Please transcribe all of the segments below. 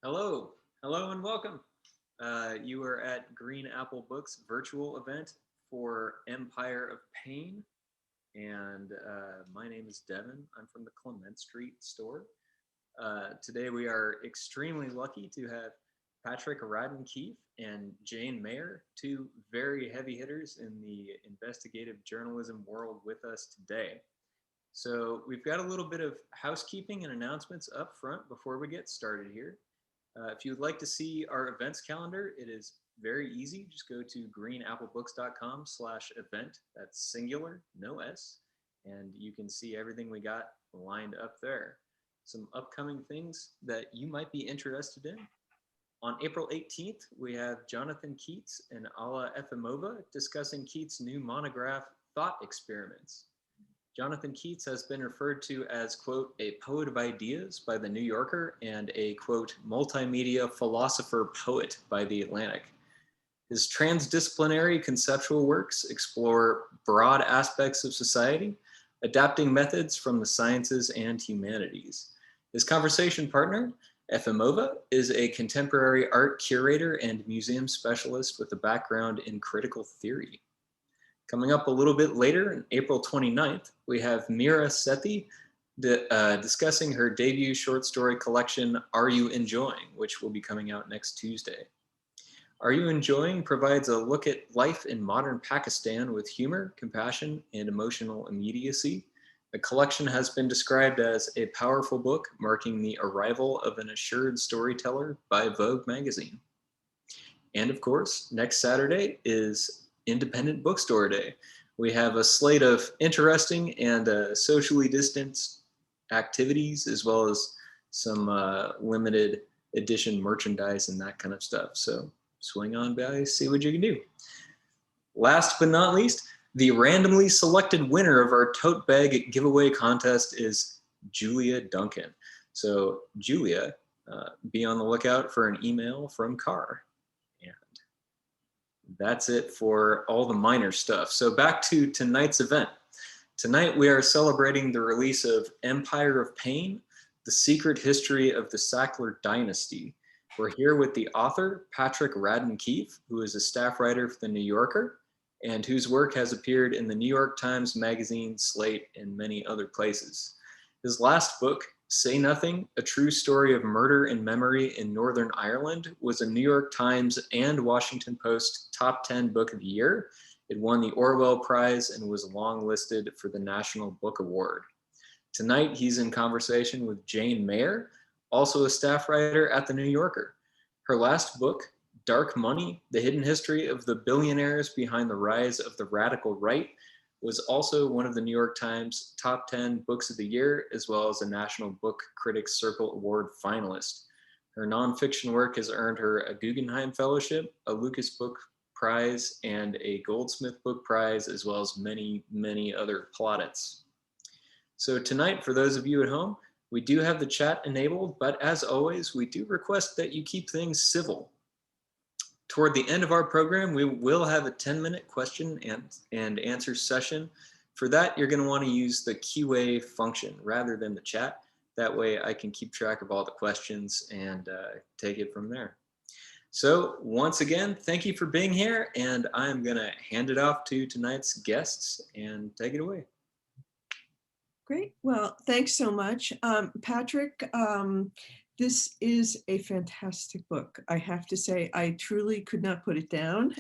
Hello, hello, and welcome. You are at Green Apple Books virtual event for Empire of Pain, and my name is Devin. I'm from the Clement Street store. Today we are extremely lucky to have Patrick Radden Keefe and Jane Mayer, two very heavy hitters in the investigative journalism world, with us today. So we've got a little bit of housekeeping and announcements up front before we get started here. If you would like to see our events calendar, it is very easy. Just go to greenapplebooks.com/event. That's singular, no S. And you can see everything we got lined up there. Some upcoming things that you might be interested in. On April 18th, we have Jonathan Keats and Alla Efimova discussing Keats' new monograph, Thought Experiments. Jonathan Keats has been referred to as, quote, a poet of ideas by The New Yorker and a, quote, multimedia philosopher poet by The Atlantic. His transdisciplinary conceptual works explore broad aspects of society, adapting methods from the sciences and humanities. His conversation partner, Efimova, is a contemporary art curator and museum specialist with a background in critical theory. Coming up a little bit later, on April 29th, we have Mira Sethi discussing her debut short story collection, Are You Enjoying?, which will be coming out next Tuesday. Are You Enjoying provides a look at life in modern Pakistan with humor, compassion, and emotional immediacy. The collection has been described as a powerful book marking the arrival of an assured storyteller by Vogue magazine. And of course, next Saturday is Independent Bookstore Day. We have a slate of interesting and socially distanced activities, as well as some limited edition merchandise and that kind of stuff. So swing on by, see what you can do. Last but not least, the randomly selected winner of our tote bag giveaway contest is Julia Duncan. So Julia, be on the lookout for an email from Carr. That's it for all the minor stuff. So back to tonight's event. Tonight we are celebrating the release of Empire of Pain, The Secret History of the Sackler Dynasty. We're here with the author, Patrick Radden Keefe, who is a staff writer for The New Yorker, and whose work has appeared in the New York Times Magazine, Slate, and many other places. His last book, Say Nothing, A True Story of Murder and Memory in Northern Ireland, was a New York Times and Washington Post top 10 book of the year. It won the Orwell Prize and was long-listed for the National Book Award. Tonight, he's in conversation with Jane Mayer, also a staff writer at The New Yorker. Her last book, Dark Money, The Hidden History of the Billionaires Behind the Rise of the Radical Right, was also one of the New York Times top 10 books of the year, as well as a National Book Critics Circle Award finalist. Her nonfiction work has earned her a Guggenheim Fellowship, a Lucas Book Prize, and a Goldsmith Book Prize, as well as many, many other plaudits. So tonight, for those of you at home, we do have the chat enabled, but as always, we do request that you keep things civil. Toward the end of our program, we will have a 10-minute question and answer session. For that, you're going to want to use the QA function rather than the chat. That way I can keep track of all the questions and take it from there. So once again, thank you for being here, and I'm going to hand it off to tonight's guests and take it away. Great. Well, thanks so much. Patrick, this is a fantastic book. I have to say, I truly could not put it down.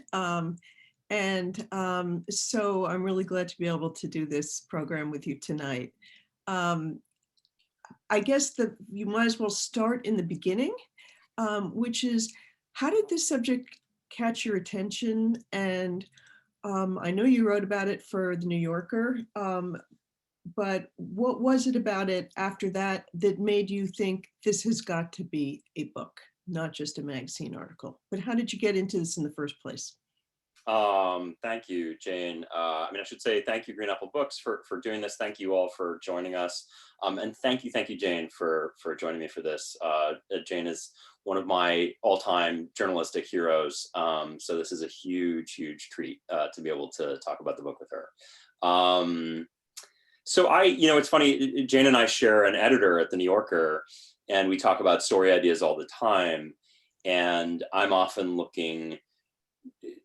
So I'm really glad to be able to do this program with you tonight. I guess that you might as well start in the beginning, which is, how did this subject catch your attention? And I know you wrote about it for The New Yorker, but what was it about it after that that made you think this has got to be a book, not just a magazine article? But how did you get into this in the first place? Thank you, Jane. I should say thank you, Green Apple Books, for doing this. Thank you all for joining us. And thank you, Jane, for joining me for this. Jane is one of my all-time journalistic heroes. So this is a huge, huge treat to be able to talk about the book with her. So it's funny, Jane and I share an editor at The New Yorker, and we talk about story ideas all the time. And I'm often looking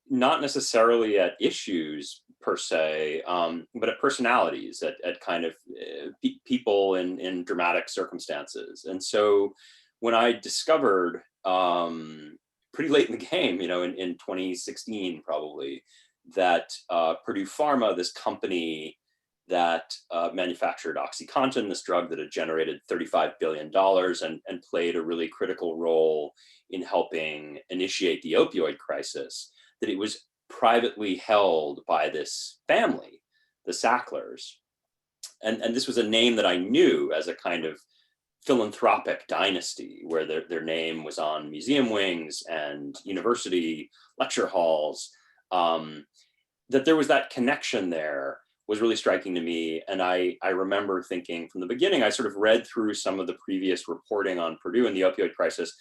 not necessarily at issues per se, but at personalities, at kind of people in dramatic circumstances. And so when I discovered pretty late in the game, in 2016 probably, that Purdue Pharma, this company that manufactured OxyContin, this drug that had generated $35 billion and played a really critical role in helping initiate the opioid crisis, that it was privately held by this family, the Sacklers. And this was a name that I knew as a kind of philanthropic dynasty, where their name was on museum wings and university lecture halls. That there was that connection there was really striking to me. And I remember thinking from the beginning, I sort of read through some of the previous reporting on Purdue and the opioid crisis.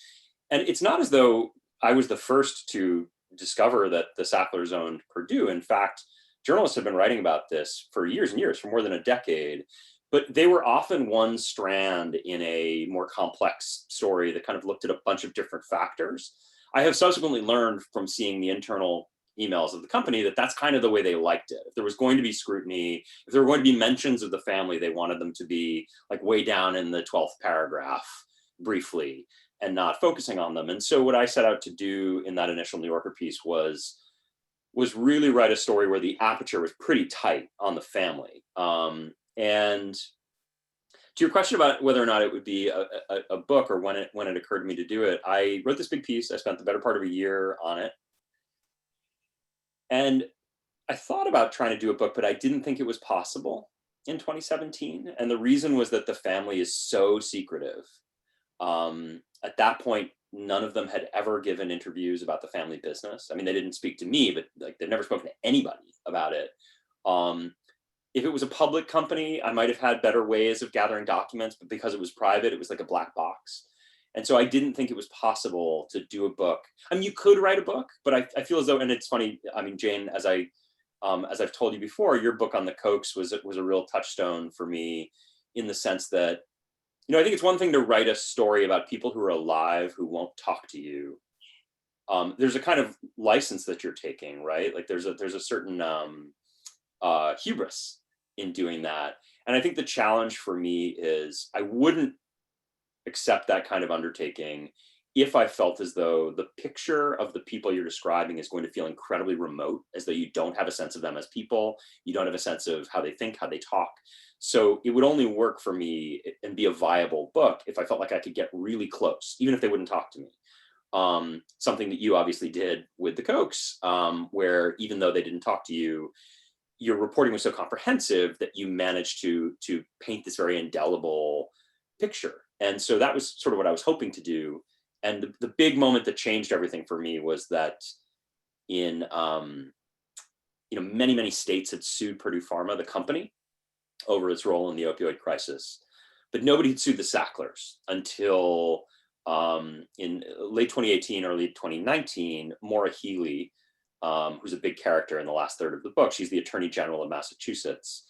And it's not as though I was the first to discover that the Sacklers owned Purdue. In fact, journalists have been writing about this for years and years, for more than a decade. But they were often one strand in a more complex story that kind of looked at a bunch of different factors. I have subsequently learned from seeing the internal emails of the company that that's kind of the way they liked it. If there was going to be scrutiny, if there were going to be mentions of the family, they wanted them to be like way down in the 12th paragraph briefly and not focusing on them. And so what I set out to do in that initial New Yorker piece was really write a story where the aperture was pretty tight on the family. And to your question about whether or not it would be a book or when it occurred to me to do it, I wrote this big piece. I spent the better part of a year on it. And I thought about trying to do a book, but I didn't think it was possible in 2017. And the reason was that the family is so secretive. At that point, none of them had ever given interviews about the family business. I mean, they didn't speak to me, but like they've never spoken to anybody about it. If it was a public company, I might have had better ways of gathering documents, but because it was private, it was like a black box. And so I didn't think it was possible to do a book. I mean, you could write a book, but I feel as though, and it's funny, I mean, Jane, as I've told you before, your book on the Kochs was a real touchstone for me, in the sense that, I think it's one thing to write a story about people who are alive who won't talk to you. There's a kind of license that you're taking, right? Like there's a certain hubris in doing that. And I think the challenge for me is I wouldn't accept that kind of undertaking if I felt as though the picture of the people you're describing is going to feel incredibly remote, as though you don't have a sense of them as people, you don't have a sense of how they think, how they talk. So it would only work for me and be a viable book if I felt like I could get really close, even if they wouldn't talk to me. Something that you obviously did with the Kochs, where even though they didn't talk to you, your reporting was so comprehensive that you managed to paint this very indelible picture. And so that was sort of what I was hoping to do. And the big moment that changed everything for me was that in many states had sued Purdue Pharma, the company, over its role in the opioid crisis, but nobody had sued the Sacklers until in late 2018, early 2019. Maura Healey, who's a big character in the last third of the book, she's the Attorney General of Massachusetts.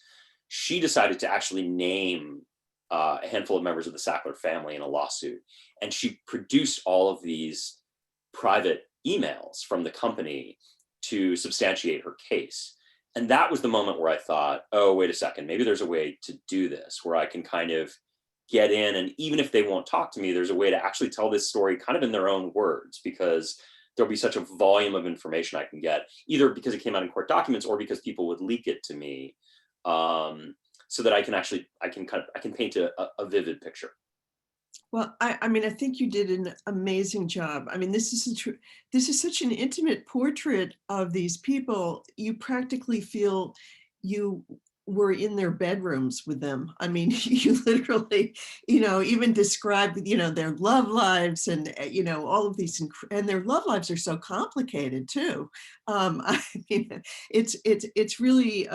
She decided to actually name a handful of members of the Sackler family in a lawsuit. And she produced all of these private emails from the company to substantiate her case. And that was the moment where I thought, oh, wait a second, maybe there's a way to do this where I can kind of get in, and even if they won't talk to me, there's a way to actually tell this story kind of in their own words, because there'll be such a volume of information I can get, either because it came out in court documents or because people would leak it to me. So that I can paint a vivid picture. Well, I mean, I think you did an amazing job. I mean, this is such an intimate portrait of these people. You practically feel you were in their bedrooms with them. I mean, you literally, even describe, their love lives and, all of these, and their love lives are so complicated too. I mean, it's really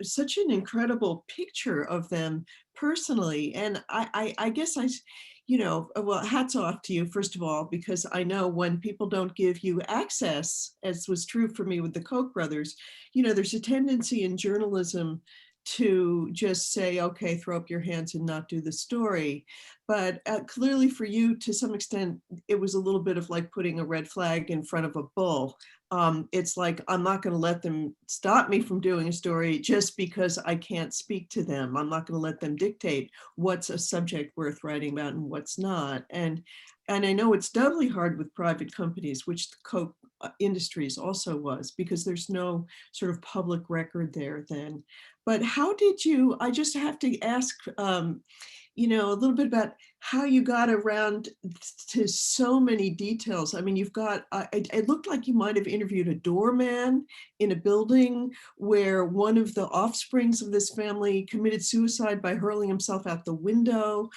such an incredible picture of them personally. And I guess well, hats off to you, first of all, because I know when people don't give you access, as was true for me with the Koch brothers, there's a tendency in journalism to just say, okay, throw up your hands and not do the story. but clearly for you, to some extent, it was a little bit of like putting a red flag in front of a bull. It's like, I'm not going to let them stop me from doing a story just because I can't speak to them. I'm not going to let them dictate what's a subject worth writing about and what's not. And I know it's doubly hard with private companies, which the Coke Industries also was, because there's no sort of public record there then. But how did you, I just have to ask, a little bit about how you got around to so many details. I mean, you've got, it looked like you might have interviewed a doorman in a building where one of the offsprings of this family committed suicide by hurling himself out the window.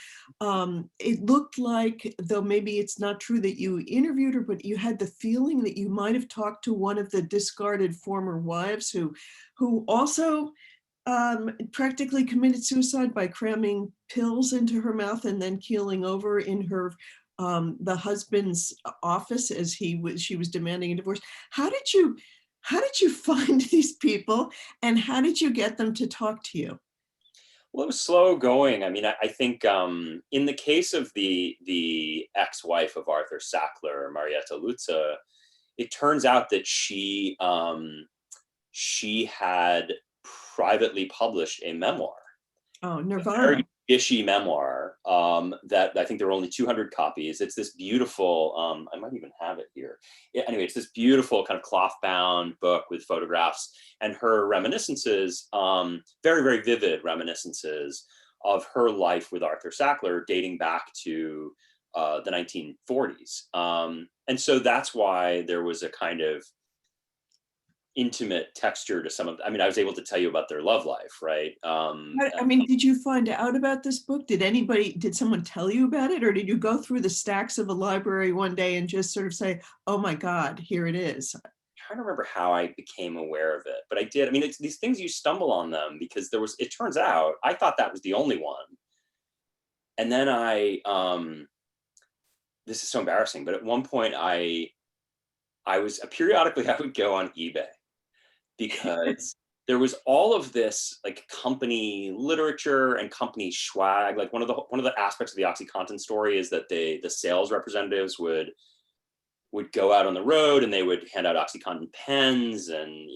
It looked like, though maybe it's not true that you interviewed her, but you had the feeling that you might have talked to one of the discarded former wives who also practically committed suicide by cramming pills into her mouth and then keeling over in her the husband's office as she was demanding a divorce. How did you find these people, and how did you get them to talk to you? Well, it was slow going. I mean, I think in the case of the ex-wife of Arthur Sackler, Marietta Lutze, it turns out that she had privately published a memoir, Oh, a Nirvana. very fishy memoir that I think there were only 200 copies. It's this beautiful, I might even have it here. Anyway, it's this beautiful kind of cloth-bound book with photographs and her reminiscences, very, very vivid reminiscences of her life with Arthur Sackler dating back to the 1940s. And so that's why there was a kind of intimate texture to some of, I mean, I was able to tell you about their love life, right? I mean, did you find out about this book? Did someone tell you about it? Or did you go through the stacks of a library one day and just sort of say, oh my God, here it is? I'm trying to remember how I became aware of it, but I did. I mean, it's these things, you stumble on them because it turns out, I thought that was the only one. And then this is so embarrassing, but at one point periodically I would go on eBay because there was all of this like company literature and company swag. Like one of the aspects of the OxyContin story is that the sales representatives would go out on the road and they would hand out OxyContin pens and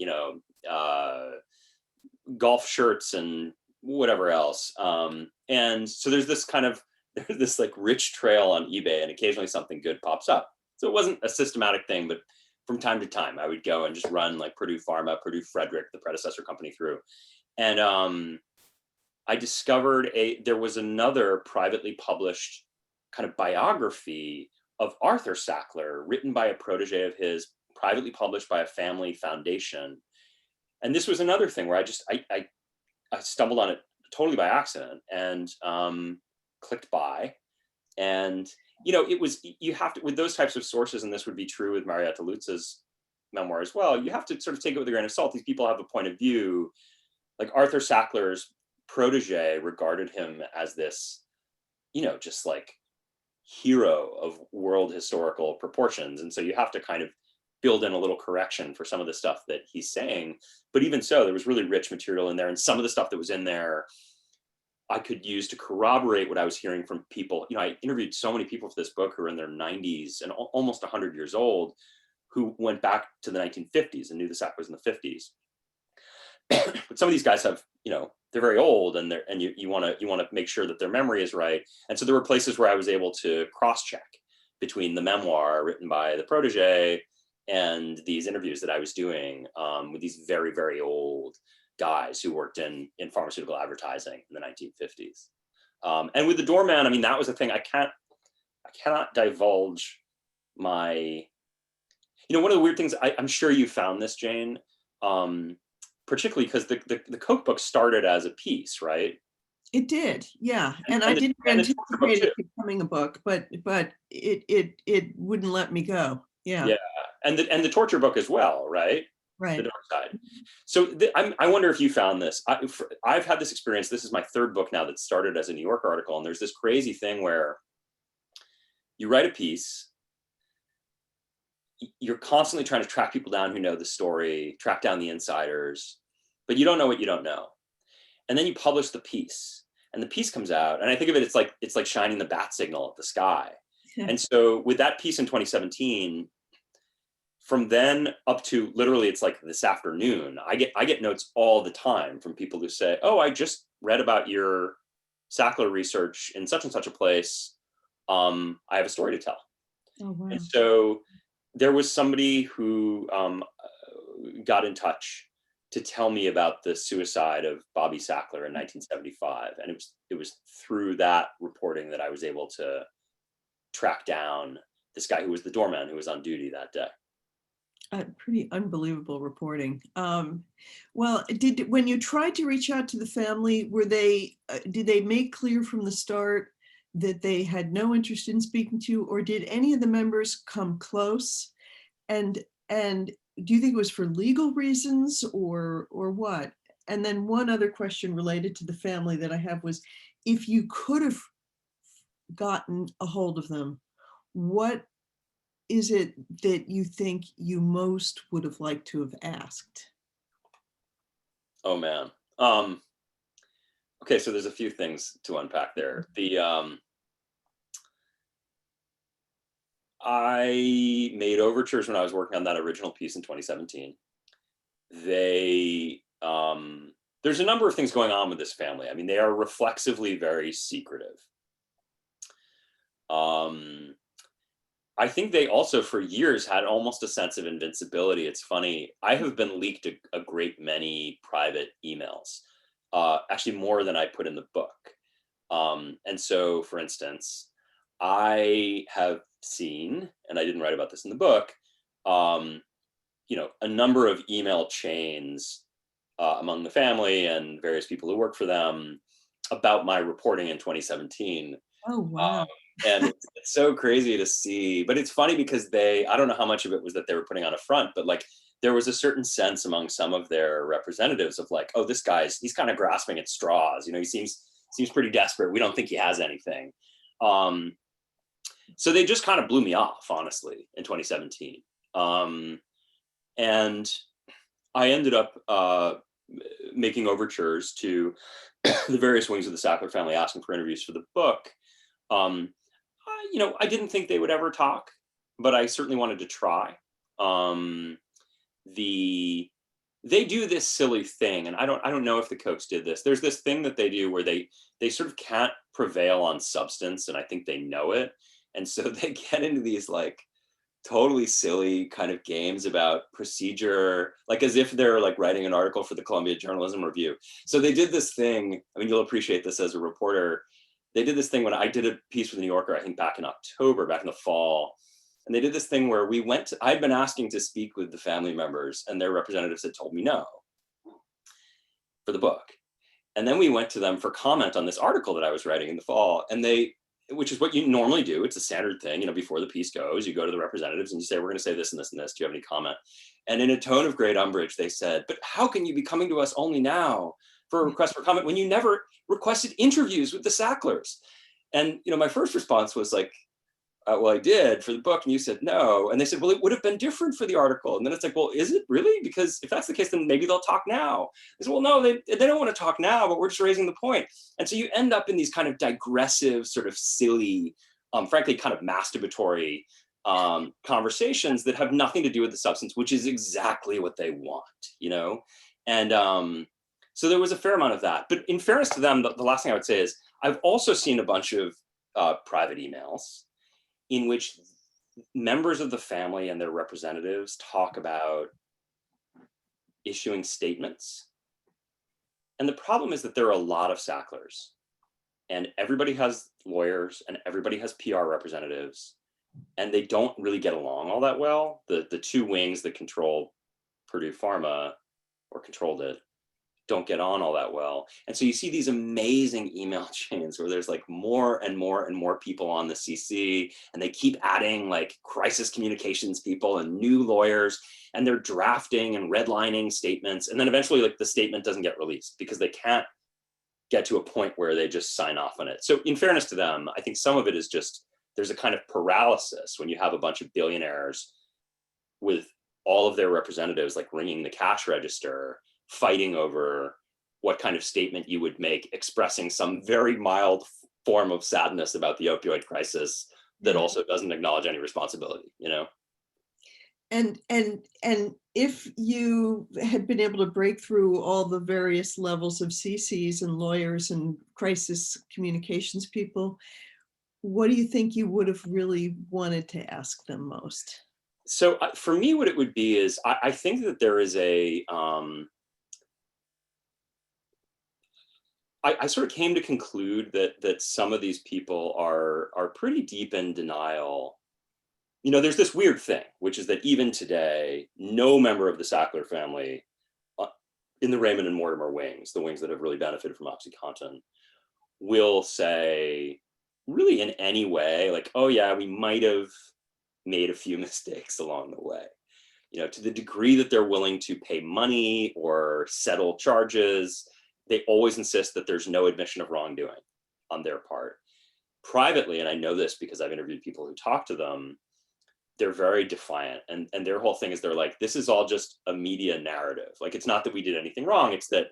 golf shirts and whatever else. And so there's this like rich trail on eBay, and occasionally something good pops up. So it wasn't a systematic thing, but from time to time, I would go and just run like Purdue Pharma, Purdue Frederick, the predecessor company, through. And I discovered there was another privately published kind of biography of Arthur Sackler, written by a protege of his, privately published by a family foundation. And this was another thing where I stumbled on it totally by accident and clicked buy. And it was, you have to, with those types of sources, and this would be true with Marietta Lutze's memoir as well, you have to sort of take it with a grain of salt. These people have a point of view. Like Arthur Sackler's protege regarded him as this, just like hero of world historical proportions. And so you have to kind of build in a little correction for some of the stuff that he's saying. But even so, there was really rich material in there. And some of the stuff that was in there, I could use to corroborate what I was hearing from people. I interviewed so many people for this book who are in their 90s and almost 100 years old, who went back to the 1950s and knew the Sacklers in the 50s. But some of these guys have, they're very old, and you want to make sure that their memory is right. And so there were places where I was able to cross-check between the memoir written by the protege and these interviews that I was doing with these very, very old guys who worked in pharmaceutical advertising in the 1950s. And with the doorman, I mean, that was the thing. I cannot divulge my, one of the weird things, I'm sure you found this, Jane, particularly because the Coke book started as a piece, right? It did, yeah. And I didn't anticipate it becoming a book, but it wouldn't let me go. Yeah. Yeah, and the torture book as well, right? Right. The dark side. So I wonder if you found this. I've had this experience. This is my third book now that started as a New Yorker article. And there's this crazy thing where you write a piece, you're constantly trying to track people down who know the story, track down the insiders, but you don't know what you don't know. And then you publish the piece. and the piece comes out, and I think of it, it's like shining the bat signal at the sky. And so with that piece in 2017, from then up to literally, it's like this afternoon, I get notes all the time from people who say, oh, I just read about your Sackler research in such and such a place. I have a story to tell. Oh, wow. And so there was somebody who got in touch to tell me about the suicide of Bobby Sackler in 1975. And it was through that reporting that I was able to track down this guy who was the doorman who was on duty that day. Pretty unbelievable reporting. Well, when you tried to reach out to the family, did they make clear from the start that they had no interest in speaking to you, or did any of the members come close? And do you think it was for legal reasons or what? And then one other question related to the family that I have was, if you could have gotten a hold of them, what is it that you think you most would have liked to have asked? Oh man. Okay, so there's a few things to unpack there. I made Overtures when I was working on that original piece in 2017. There's a number of things going on with this family. I mean, they are reflexively very secretive. I think they also for years had almost a sense of invincibility. It's funny, I have been leaked a great many private emails, actually more than I put in the book. And so, for instance, I have seen, and I didn't write about this in the book, a number of email chains among the family and various people who work for them about my reporting in 2017. Oh, wow. And it's so crazy to see, but it's funny because I don't know how much of it was that they were putting on a front, but like there was a certain sense among some of their representatives of like, oh, this he's kind of grasping at straws. He seems pretty desperate. We don't think he has anything. So they just kind of blew me off, honestly, in 2017. And I ended up making overtures to the various wings of the Sackler family, asking for interviews for the book. I didn't think they would ever talk, but I certainly wanted to try. They do this silly thing, and I don't know if the Kochs did this. There's this thing that they do where they sort of can't prevail on substance, and I think they know it. And so they get into these like totally silly kind of games about procedure, like as if they're like writing an article for the Columbia Journalism Review. So they did this thing, I mean, you'll appreciate this as a reporter. They did this thing when I did a piece for the New Yorker, I think back in October, back in the fall. And they did this thing where I'd been asking to speak with the family members, and their representatives had told me no for the book. And then we went to them for comment on this article that I was writing in the fall. And which is what you normally do. It's a standard thing, before the piece goes, you go to the representatives and you say, we're going to say this and this and this. Do you have any comment? And in a tone of great umbrage, they said, but how can you be coming to us only now for a request for comment when you never requested interviews with the Sacklers? And, my first response was like, well, I did for the book. And you said no. And they said, well, it would have been different for the article. And then it's like, well, is it really? Because if that's the case, then maybe they'll talk now. I said, well, no, they don't want to talk now, but we're just raising the point. And so you end up in these kind of digressive, sort of silly, frankly, kind of masturbatory conversations that have nothing to do with the substance, which is exactly what they want, And so there was a fair amount of that. But in fairness to them, the last thing I would say is I've also seen a bunch of private emails in which members of the family and their representatives talk about issuing statements. And the problem is that there are a lot of Sacklers, and everybody has lawyers and everybody has PR representatives, and they don't really get along all that well. The two wings that control Purdue Pharma, or controlled it, don't get on all that well. And so you see these amazing email chains where there's like more and more and more people on the CC, and they keep adding like crisis communications people and new lawyers, and they're drafting and redlining statements. And then eventually like the statement doesn't get released because they can't get to a point where they just sign off on it. So in fairness to them, I think some of it is just, there's a kind of paralysis when you have a bunch of billionaires with all of their representatives like ringing the cash register, fighting over what kind of statement you would make expressing some very mild form of sadness about the opioid crisis that also doesn't acknowledge any responsibility, you know? And if you had been able to break through all the various levels of CCs and lawyers and crisis communications people, what do you think you would have really wanted to ask them most? So for me, what it would be is, I think that there is a, I sort of came to conclude that some of these people are pretty deep in denial. You know, there's this weird thing, which is that even today, no member of the Sackler family in the Raymond and Mortimer wings, the wings that have really benefited from OxyContin, will say really in any way, like, oh yeah, we might have made a few mistakes along the way. You know, to the degree that they're willing to pay money or settle charges, they always insist that there's no admission of wrongdoing on their part. Privately, and I know this because I've interviewed people who talk to them, they're very defiant. And their whole thing is they're like, this is all just a media narrative. Like, it's not that we did anything wrong. It's that,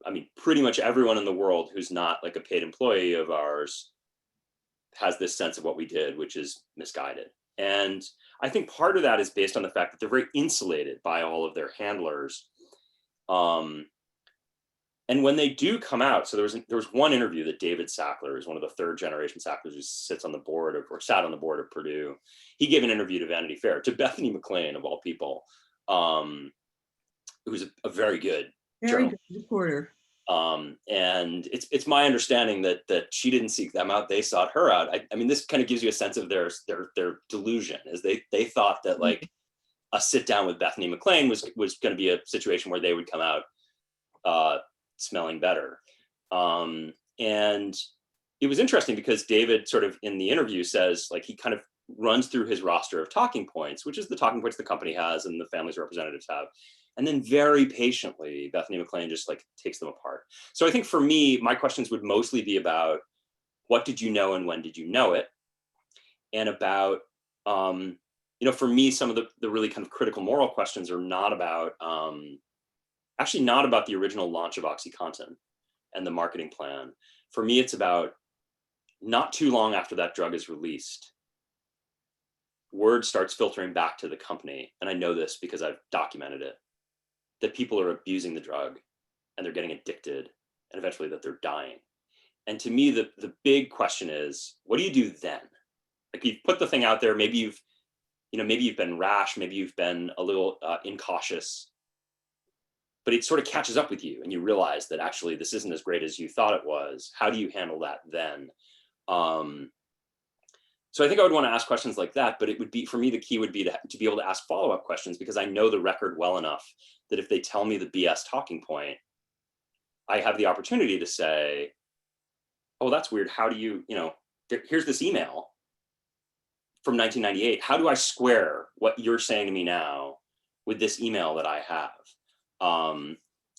I mean, pretty much everyone in the world who's not like a paid employee of ours has this sense of what we did, which is misguided. And I think part of that is based on the fact that they're very insulated by all of their handlers. And when they do come out, so there was one interview that David Sackler, who's one of the third generation Sacklers who sits on the board of, or sat on the board of Purdue, he gave an interview to Vanity Fair, to Bethany McLean of all people, who's a very good journalist. Good reporter. And it's my understanding that she didn't seek them out; they sought her out. I mean, this kind of gives you a sense of their delusion, is they thought that like a sit down with Bethany McLean was going to be a situation where they would come out smelling better. And it was interesting because David sort of in the interview says, like, he kind of runs through his roster of talking points, which is the talking points the company has and the family's representatives have. And then very patiently, Bethany McLean just like takes them apart. So I think for me, my questions would mostly be about what did you know and when did you know it? And about, you know, for me, some of the really kind of critical moral questions are not about, actually not about the original launch of OxyContin and the marketing plan. For me, it's about not too long after that drug is released, word starts filtering back to the company. And I know this because I've documented it, that people are abusing the drug and they're getting addicted and eventually that they're dying. And to me, the big question is, what do you do then? Like, you've put the thing out there, maybe you've been rash, maybe you've been a little incautious, but it sort of catches up with you and you realize that actually this isn't as great as you thought it was. How do you handle that then? So I think I would want to ask questions like that, but it would be, for me, the key would be to be able to ask follow-up questions, because I know the record well enough that if they tell me the BS talking point, I have the opportunity to say, oh, that's weird. How do you, here's this email from 1998. How do I square what you're saying to me now with this email that I have?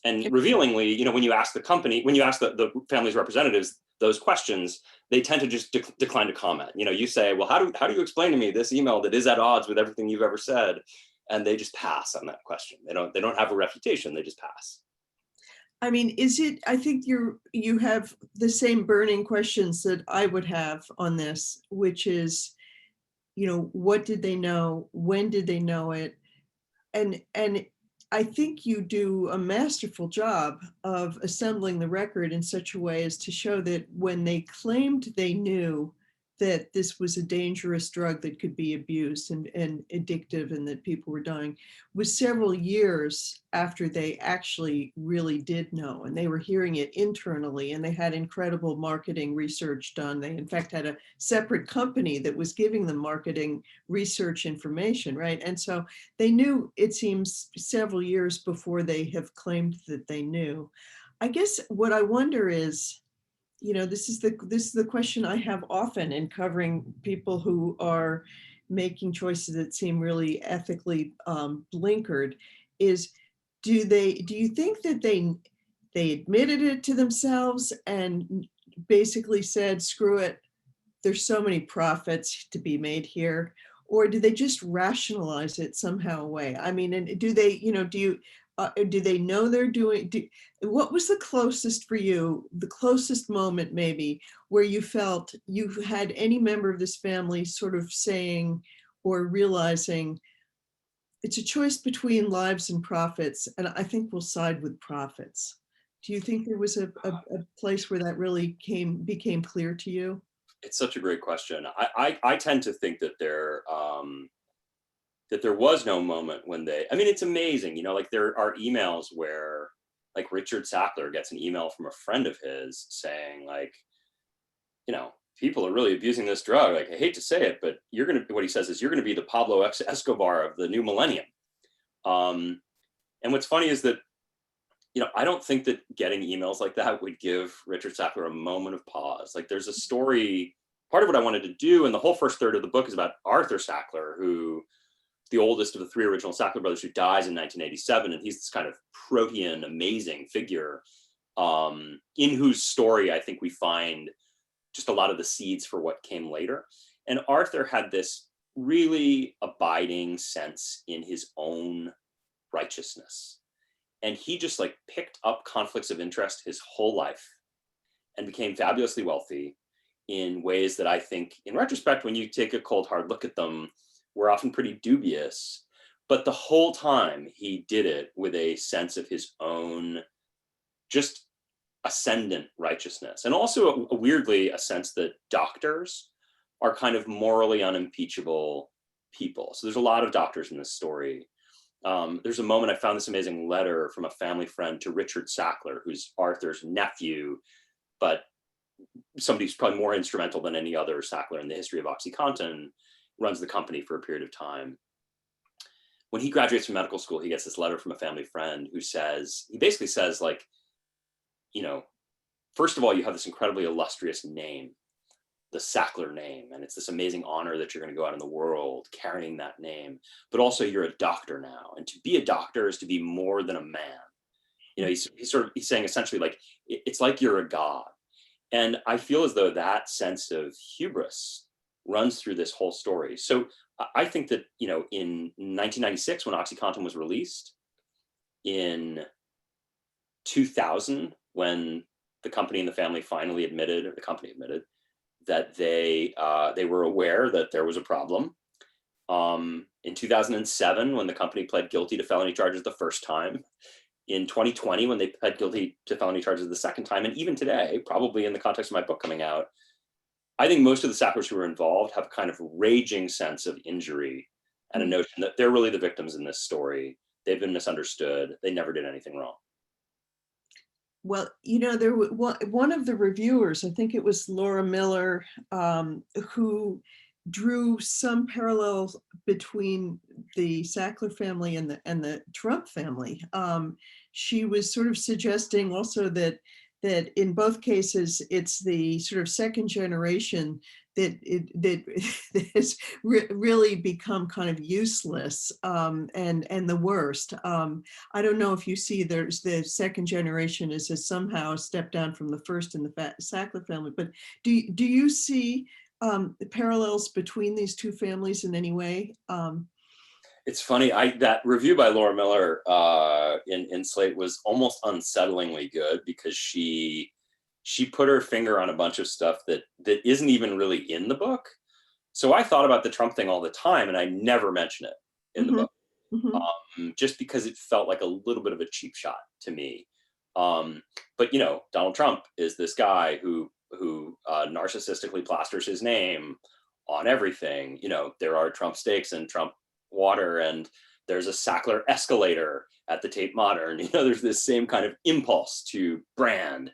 And revealingly, when you ask the company, when you ask the family's representatives those questions, they tend to just decline to comment. You say, well, how do you explain to me this email that is at odds with everything you've ever said? And they just pass on that question. They don't have a refutation. They just pass. I mean, I think you have the same burning questions that I would have on this, which is, what did they know? When did they know it? And I think you do a masterful job of assembling the record in such a way as to show that when they claimed they knew that this was a dangerous drug that could be abused and addictive and that people were dying, was several years after they actually really did know. And they were hearing it internally, and they had incredible marketing research done. They, in fact, had a separate company that was giving them marketing research information, right? And so they knew, it seems, several years before they have claimed that they knew. I guess what I wonder is, this is the question I have often in covering people who are making choices that seem really ethically blinkered, is do you think that they admitted it to themselves and basically said, screw it, there's so many profits to be made here? Or do they just rationalize it somehow away? I mean, and do they, do they know they're doing, what was the closest for you, the closest moment maybe, where you felt you had any member of this family sort of saying or realizing it's a choice between lives and profits, and I think we'll side with profits? Do you think there was a place where that really became clear to you? It's such a great question. I tend to think that there was no moment when I mean, it's amazing, you know, like there are emails where like Richard Sackler gets an email from a friend of his saying like, you know, people are really abusing this drug. Like, I hate to say it, but what he says is you're going to be the Pablo Escobar of the new millennium. And what's funny is that, you know, I don't think that getting emails like that would give Richard Sackler a moment of pause. Like there's a story, part of what I wanted to do, and the whole first third of the book is about Arthur Sackler, who the oldest of the three original Sackler brothers, who dies in 1987. And he's this kind of protean, amazing figure in whose story I think we find just a lot of the seeds for what came later. And Arthur had this really abiding sense in his own righteousness. And he just like picked up conflicts of interest his whole life and became fabulously wealthy in ways that I think, in retrospect, when you take a cold, hard look at them, were often pretty dubious. But the whole time he did it with a sense of his own just ascendant righteousness. And also weirdly, a sense that doctors are kind of morally unimpeachable people. So there's a lot of doctors in this story. There's a moment, I found this amazing letter from a family friend to Richard Sackler, who's Arthur's nephew, but somebody who's probably more instrumental than any other Sackler in the history of OxyContin, runs the company for a period of time. When he graduates from medical school, he gets this letter from a family friend who says, he basically says like, you know, first of all, you have this incredibly illustrious name, the Sackler name, and it's this amazing honor that you're going to go out in the world carrying that name, but also you're a doctor now. And to be a doctor is to be more than a man. You know, he's saying essentially like, it's like you're a god. And I feel as though that sense of hubris runs through this whole story. So I think that, you know, in 1996, when OxyContin was released, in 2000, when the company and the family finally admitted, or the company admitted, that they were aware that there was a problem. In 2007, when the company pled guilty to felony charges the first time, in 2020, when they pled guilty to felony charges the second time, and even today, probably in the context of my book coming out, I think most of the Sacklers who are involved have a kind of raging sense of injury and a notion that they're really the victims in this story. They've been misunderstood. They never did anything wrong. Well, you know, there was one of the reviewers, I think it was Laura Miller, who drew some parallels between the Sackler family and the Trump family. She was sort of suggesting also that in both cases, it's the sort of second generation that has really become kind of useless and the worst. I don't know if you see there's the second generation is a somehow a step down from the first in the Sackler family, but do you see the parallels between these two families in any way? It's funny, that review by Laura Miller in Slate was almost unsettlingly good, because she put her finger on a bunch of stuff that isn't even really in the book. So I thought about the Trump thing all the time, and I never mention it in the book, just because it felt like a little bit of a cheap shot to me. But you know, Donald Trump is this guy who narcissistically plasters his name on everything. You know, there are Trump steaks and Trump water, and there's a Sackler escalator at the Tate Modern. You know, there's this same kind of impulse to brand.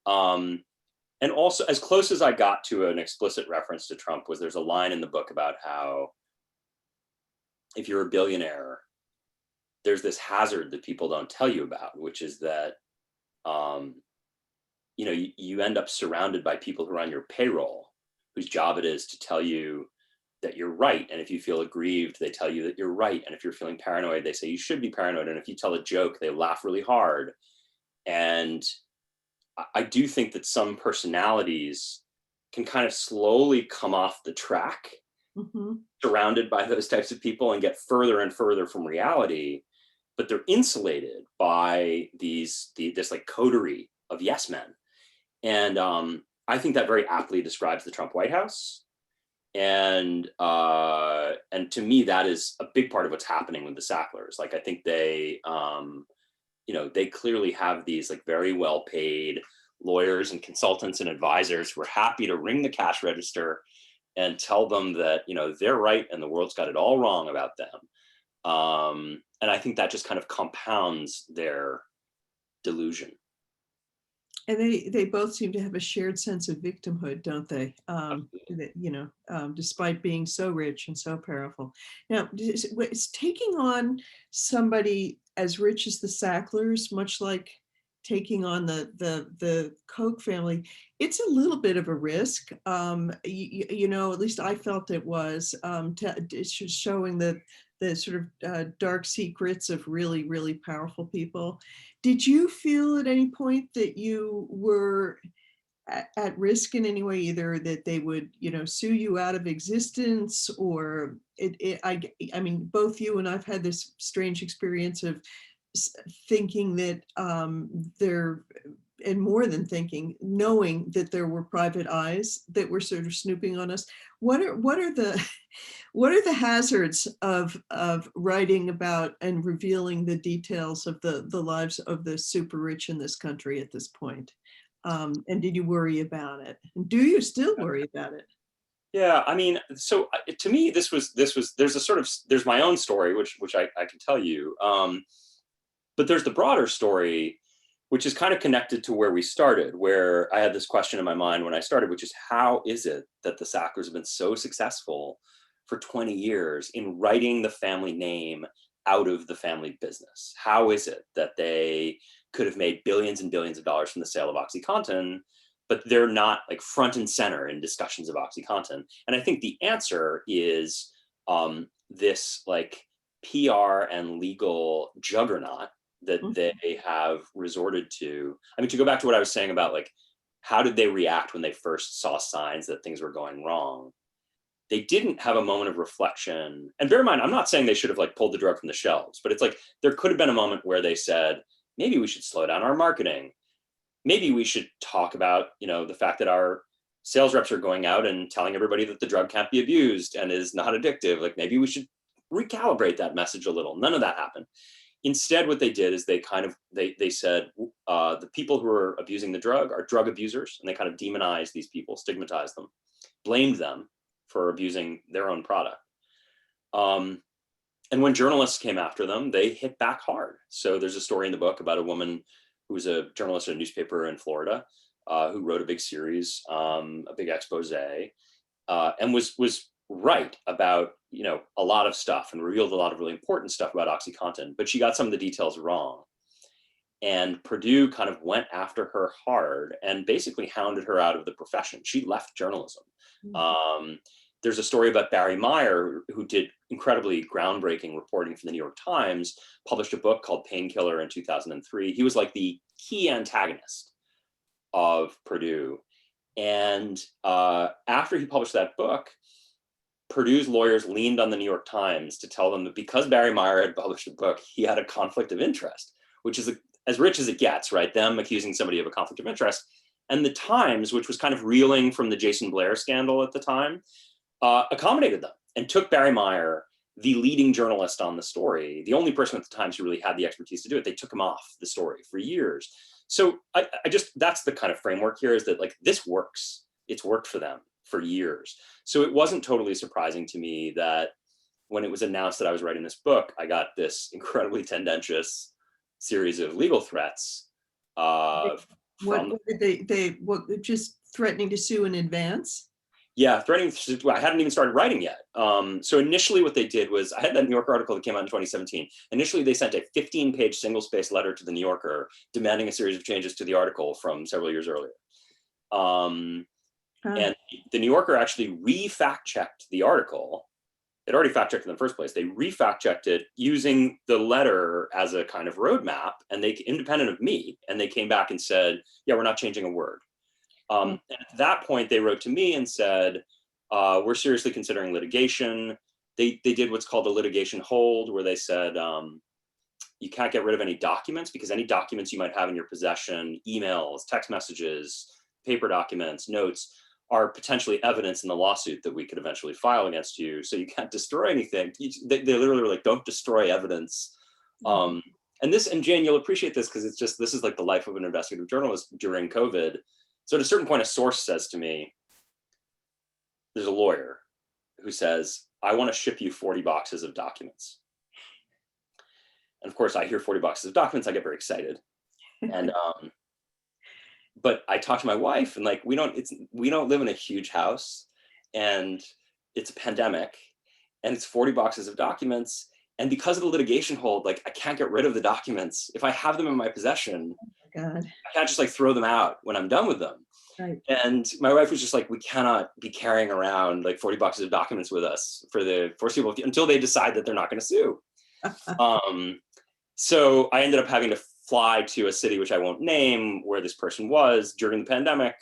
And also, as close as I got to an explicit reference to Trump was, there's a line in the book about how if you're a billionaire, there's this hazard that people don't tell you about, which is that you know, you end up surrounded by people who are on your payroll, whose job it is to tell you that you're right. And if you feel aggrieved, they tell you that you're right. And if you're feeling paranoid, they say you should be paranoid. And if you tell a joke, they laugh really hard. And I do think that some personalities can kind of slowly come off the track, surrounded by those types of people, and get further and further from reality. but they're insulated by this like coterie of yes men. And I think that very aptly describes the Trump White House. And to me, that is a big part of what's happening with the Sacklers. Like, I think they, they clearly have these like very well paid lawyers and consultants and advisors who are happy to ring the cash register and tell them that, they're right and the world's got it all wrong about them. And I think that just kind of compounds their delusion. And they both seem to have a shared sense of victimhood, don't they? Despite being so rich and so powerful. Now, it's taking on somebody as rich as the Sacklers, much like taking on the Koch family. It's a little bit of a risk. At least I felt it was, showing the sort of dark secrets of really, really powerful people. Did you feel at any point that you were at risk in any way, either that they would, sue you out of existence, or I mean, both you and I've had this strange experience of thinking that and more than thinking, knowing that there were private eyes that were sort of snooping on us. What are the hazards of writing about and revealing the details of the lives of the super rich in this country at this point? And did you worry about it? And do you still worry about it? Yeah, I mean, so to me, there's my own story, which I can tell you, but there's the broader story, which is kind of connected to where we started, where I had this question in my mind when I started, which is, how is it that the Sacklers have been so successful for 20 years in writing the family name out of the family business? How is it that they could have made billions and billions of dollars from the sale of OxyContin, but they're not like front and center in discussions of OxyContin? And I think the answer is this like PR and legal juggernaut that they have resorted to. I mean, to go back to what I was saying about like, how did they react when they first saw signs that things were going wrong? They didn't have a moment of reflection. And bear in mind, I'm not saying they should have like pulled the drug from the shelves, but it's like, there could have been a moment where they said, maybe we should slow down our marketing. Maybe we should talk about, the fact that our sales reps are going out and telling everybody that the drug can't be abused and is not addictive. Like, maybe we should recalibrate that message a little. None of that happened. Instead, what they did is they said the people who are abusing the drug are drug abusers, and they kind of demonized these people, stigmatized them, blamed them for abusing their own product. And when journalists came after them, they hit back hard. So there's a story in the book about a woman who was a journalist at a newspaper in Florida who wrote a big series, a big expose, and was right about a lot of stuff and revealed a lot of really important stuff about OxyContin, but she got some of the details wrong. And Purdue kind of went after her hard and basically hounded her out of the profession. She left journalism. There's a story about Barry Meyer, who did incredibly groundbreaking reporting for the New York Times, published a book called Painkiller in 2003. He was like the key antagonist of Purdue. And after he published that book, Purdue's lawyers leaned on the New York Times to tell them that because Barry Meyer had published a book, he had a conflict of interest, which is as rich as it gets, right? Them accusing somebody of a conflict of interest. And the Times, which was kind of reeling from the Jason Blair scandal at the time, accommodated them and took Barry Meyer, the leading journalist on the story, the only person at the Times who really had the expertise to do it. They took him off the story for years. So I just, that's the kind of framework here, is that like, this works. It's worked for them for years. So it wasn't totally surprising to me that when it was announced that I was writing this book, I got this incredibly tendentious series of legal threats. What did they just threatening to sue in advance? Yeah, threatening. I hadn't even started writing yet. So initially what they did was, I had that New Yorker article that came out in 2017. Initially, they sent a 15-page single-spaced letter to the New Yorker demanding a series of changes to the article from several years earlier. And the New Yorker actually re-fact-checked the article. They'd already fact-checked it in the first place. They re-fact-checked it using the letter as a kind of roadmap, and they, independent of me, and they came back and said, yeah, we're not changing a word. And at that point, they wrote to me and said, we're seriously considering litigation. They did what's called a litigation hold, where they said, you can't get rid of any documents, because any documents you might have in your possession, emails, text messages, paper documents, notes, are potentially evidence in the lawsuit that we could eventually file against you. So you can't destroy anything. They literally were like, don't destroy evidence. And Jane, you'll appreciate this because this is like the life of an investigative journalist during COVID. So at a certain point, a source says to me, there's a lawyer who says, I want to ship you 40 boxes of documents. And of course, I hear 40 boxes of documents, I get very excited. And but I talk to my wife, and like we don't live in a huge house, and it's a pandemic, and it's 40 boxes of documents. And because of the litigation hold, like I can't get rid of the documents. If I have them in my possession, God. I can't just like throw them out when I'm done with them. Right. And my wife was just like, we cannot be carrying around like 40 boxes of documents with us for the foreseeable until they decide that they're not going to sue. So I ended up having to fly to a city, which I won't name, where this person was during the pandemic,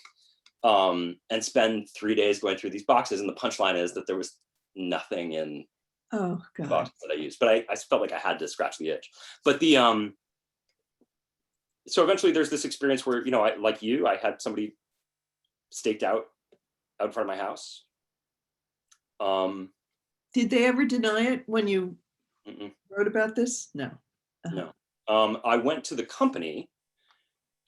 and spend 3 days going through these boxes. And the punchline is that there was nothing in Oh, the God. boxes that I used, but I felt like I had to scratch the itch. But so eventually there's this experience where, you know, I had somebody staked out in front of my house. Did they ever deny it when you Mm-mm. wrote about this? No. No. I went to the company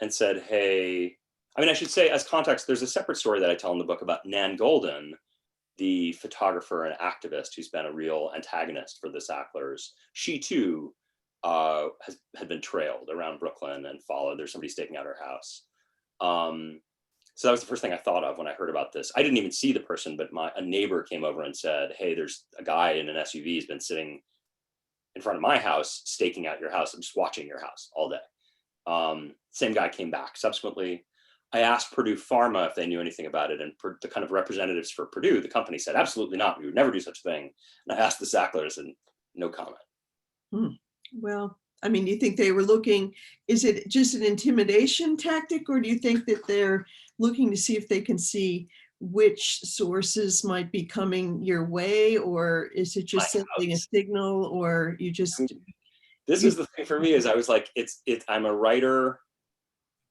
and said, hey, I mean, I should say as context, there's a separate story that I tell in the book about Nan Golden, the photographer and activist who's been a real antagonist for the Sacklers. She too had been trailed around Brooklyn and followed. There's somebody staking out her house. So that was the first thing I thought of when I heard about this. I didn't even see the person, but a neighbor came over and said, hey, there's a guy in an SUV has been sitting in front of my house, staking out your house. I'm just watching your house all day. Same guy came back subsequently. I asked Purdue Pharma if they knew anything about it, and the kind of representatives for Purdue, the company, said, absolutely not. We would never do such a thing. And I asked the Sacklers, and no comment. Well, I mean, do you think they were looking, is it just an intimidation tactic, or do you think that they're looking to see if they can see which sources might be coming your way, or is it just sending a signal, or you just... This is the thing for me, is I was like, I'm a writer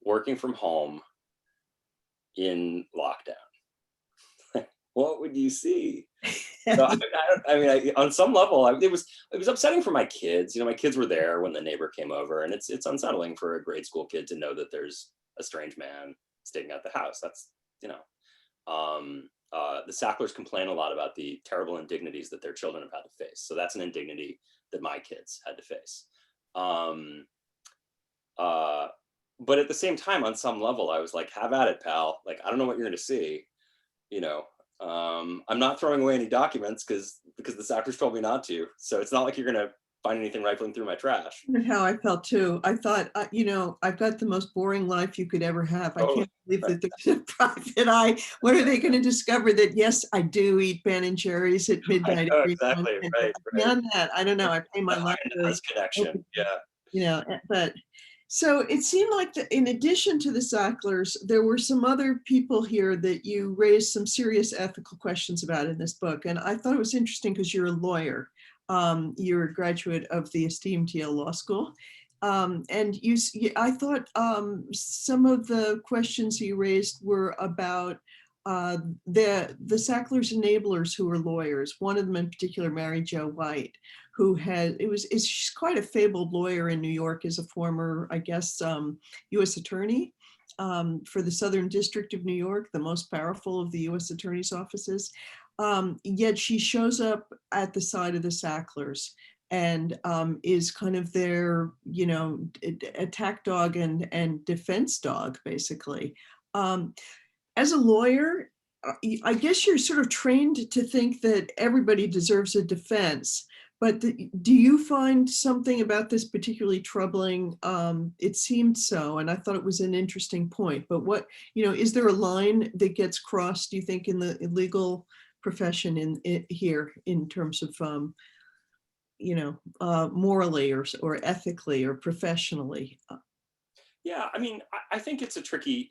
working from home in lockdown. What would you see? So, I mean, on some level, it was upsetting for my kids. You know, my kids were there when the neighbor came over, and it's unsettling for a grade school kid to know that there's a strange man staking out the house. That's, you know, the Sacklers complain a lot about the terrible indignities that their children have had to face. So that's an indignity that my kids had to face. But at the same time, on some level, I was like, have at it, pal. Like, I don't know what you're going to see, you know. I'm not throwing away any documents because the Sacklers told me not to. So it's not like you're going to find anything rifling through my trash. That's how I felt too. I thought, you know, I've got the most boring life you could ever have. I can't believe that there's a private eye. What are they going to discover? That yes, I do eat Ben and Jerry's at midnight. Exactly, right. Beyond that, I don't know. I pay my library connection. Yeah. You know, but so it seemed like in addition to the Sacklers, there were some other people here that you raised some serious ethical questions about in this book. And I thought it was interesting because you're a lawyer. You're a graduate of the esteemed Yale Law School. And I thought some of the questions you raised were about the Sacklers enablers who were lawyers. One of them in particular, Mary Jo White, who she's quite a fabled lawyer in New York, as a former, I guess, U.S. attorney for the Southern District of New York, the most powerful of the U.S. attorney's offices. Yet she shows up at the side of the Sacklers and is kind of their, you know, attack dog and defense dog, basically. As a lawyer, I guess you're sort of trained to think that everybody deserves a defense. But do you find something about this particularly troubling? It seemed so, and I thought it was an interesting point. But what, you know, is there a line that gets crossed, do you think, in the legal profession here in terms of, you know, morally or ethically or professionally? Yeah, I mean, I think it's a tricky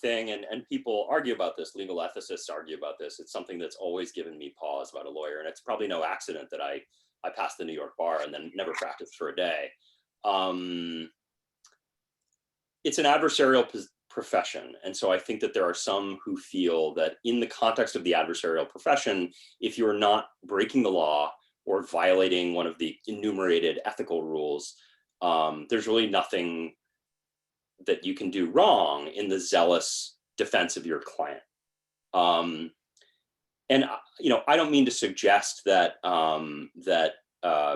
thing, and people argue about this. Legal ethicists argue about this. It's something that's always given me pause about a lawyer, and it's probably no accident that I passed the New York bar and then never practiced for a day. it's an adversarial profession. And so I think that there are some who feel that in the context of the adversarial profession, if you're not breaking the law or violating one of the enumerated ethical rules, there's really nothing that you can do wrong in the zealous defense of your client. And I don't mean to suggest that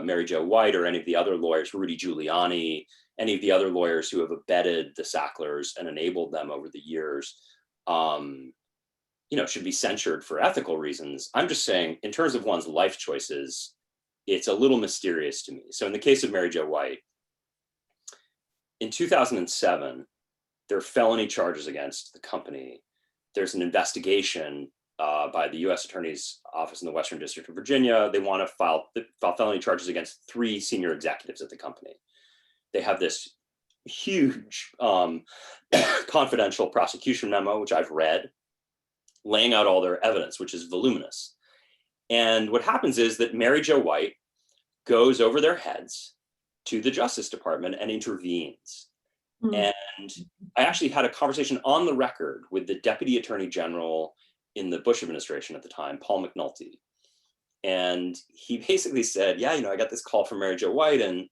Mary Jo White or any of the other lawyers, Rudy Giuliani, any of the other lawyers who have abetted the Sacklers and enabled them over the years, should be censured for ethical reasons. I'm just saying, in terms of one's life choices, it's a little mysterious to me. So in the case of Mary Jo White, in 2007, there are felony charges against the company. There's an investigation by the U.S. Attorney's Office in the Western District of Virginia. They want to file felony charges against 3 senior executives at the company. They have this huge confidential prosecution memo, which I've read, laying out all their evidence, which is voluminous. And what happens is that Mary Jo White goes over their heads to the Justice Department and intervenes. And I actually had a conversation on the record with the Deputy Attorney General in the Bush administration at the time, Paul McNulty. And he basically said, yeah, I got this call from Mary Jo White, and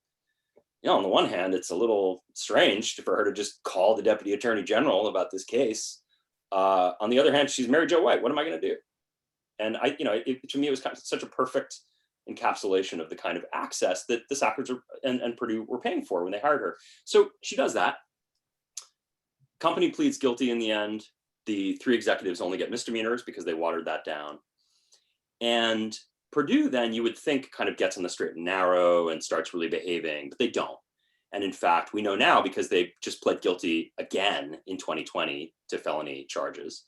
on the one hand, it's a little strange for her to just call the Deputy Attorney General about this case. On the other hand, she's Mary Jo White. What am I going to do? And to me, it was kind of such a perfect encapsulation of the kind of access that the Sacklers and Purdue were paying for when they hired her. So she does that. Company pleads guilty in the end. The 3 executives only get misdemeanors because they watered that down. And Purdue then, you would think, kind of gets on the straight and narrow and starts really behaving, but they don't. And in fact, we know now, because they just pled guilty again in 2020 to felony charges,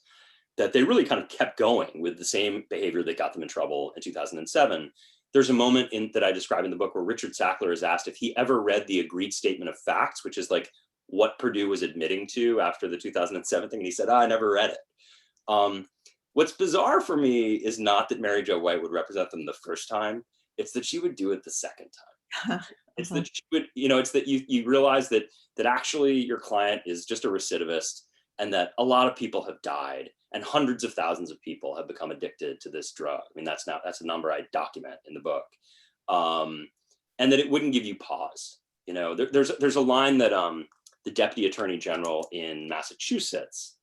that they really kind of kept going with the same behavior that got them in trouble in 2007. There's a moment that I describe in the book where Richard Sackler is asked if he ever read the agreed statement of facts, which is like what Purdue was admitting to after the 2007 thing. And he said, I never read it. What's bizarre for me is not that Mary Jo White would represent them the first time. It's that she would do it the second time. It's that she would, it's that you realize that actually your client is just a recidivist, and that a lot of people have died and hundreds of thousands of people have become addicted to this drug. I mean, that's a number I document in the book. And that it wouldn't give you pause. There's a line that the Deputy Attorney General in Massachusetts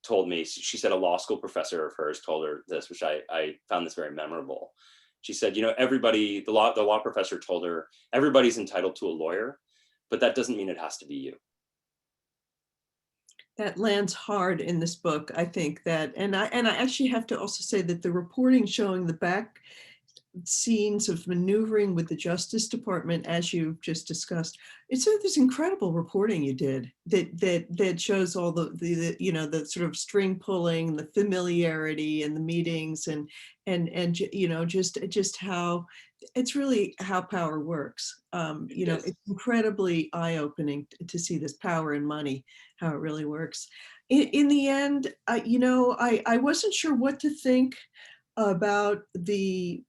told me. She said a law school professor of hers told her this, which I found this very memorable. She said, everybody, the law professor told her, everybody's entitled to a lawyer, but that doesn't mean it has to be you. That lands hard in this book, I think that, and I actually have to also say that the reporting showing the back scenes of maneuvering with the Justice Department, as you've just discussed, it's this incredible reporting you did that shows all the sort of string pulling, the familiarity and the meetings and just how it's really how power works. It's incredibly eye-opening to see this power and money, how it really works. In the end, I wasn't sure what to think about the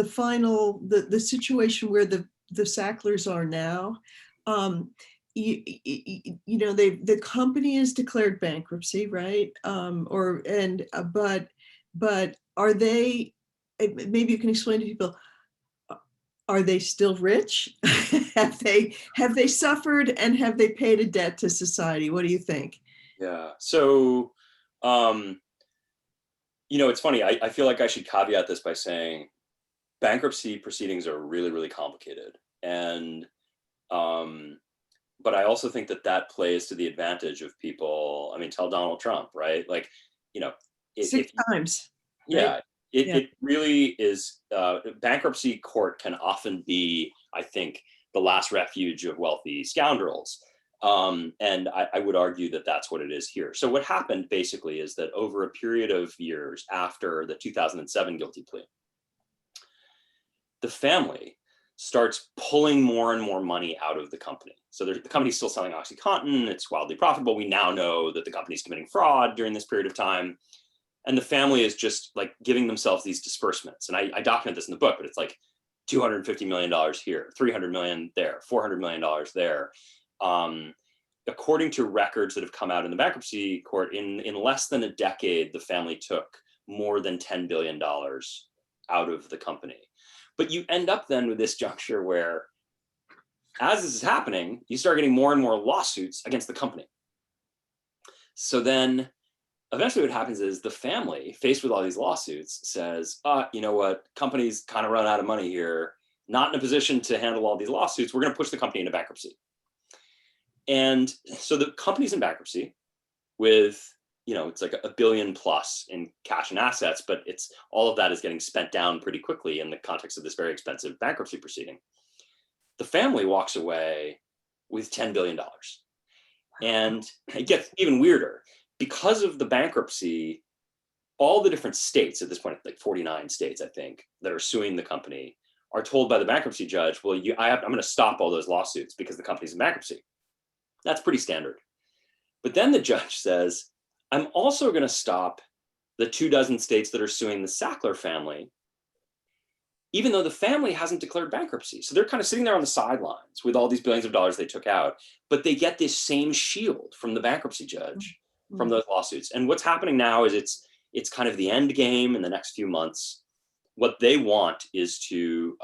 final, the situation where the Sacklers are now. The company is declared bankruptcy, right? But are they, maybe you can explain to people, are they still rich? have they suffered, and have they paid a debt to society? What do you think? Yeah, so it's funny. I feel like I should caveat this by saying bankruptcy proceedings are really, really complicated. And, but I also think that plays to the advantage of people. I mean, tell Donald Trump, right? Like, 6 times. Yeah, right? It really is. Bankruptcy court can often be, I think, the last refuge of wealthy scoundrels. And I would argue that that's what it is here. So what happened basically is that over a period of years after the 2007 guilty plea, the family starts pulling more and more money out of the company. So the company's still selling OxyContin. It's wildly profitable. We now know that the company's committing fraud during this period of time. And the family is just like giving themselves these disbursements. And I document this in the book, but it's like $250 million here, $300 million there, $400 million there. According to records that have come out in the bankruptcy court, in less than a decade, the family took more than $10 billion out of the company. But you end up then with this juncture where, as this is happening, you start getting more and more lawsuits against the company. So then eventually what happens is the family, faced with all these lawsuits, says, you know what, company's kind of run out of money here, not in a position to handle all these lawsuits, we're going to push the company into bankruptcy. And so the company's in bankruptcy with, it's like $1 billion plus in cash and assets, but it's all of that is getting spent down pretty quickly in the context of this very expensive bankruptcy proceeding. The family walks away with $10 billion. And it gets even weirder. Because of the bankruptcy, all the different states at this point, like 49 states, I think, that are suing the company are told by the bankruptcy judge, well, I'm going to stop all those lawsuits because the company's in bankruptcy. That's pretty standard. But then the judge says, I'm also going to stop the 24 states that are suing the Sackler family, even though the family hasn't declared bankruptcy. So they're kind of sitting there on the sidelines with all these billions of dollars they took out, but they get this same shield from the bankruptcy judge from those lawsuits. And what's happening now is it's kind of the end game in the next few months. What they want is to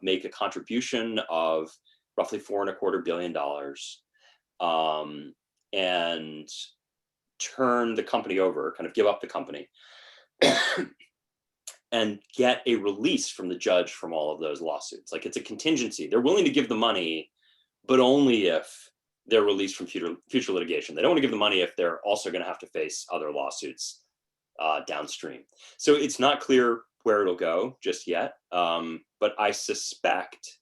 make a contribution of roughly $4.25 billion and turn the company over, kind of give up the company and get a release from the judge from all of those lawsuits. Like, it's a contingency. They're willing to give the money, but only if they're released from future litigation. They don't want to give the money if they're also going to have to face other lawsuits downstream. So it's not clear where it'll go just yet, but I suspect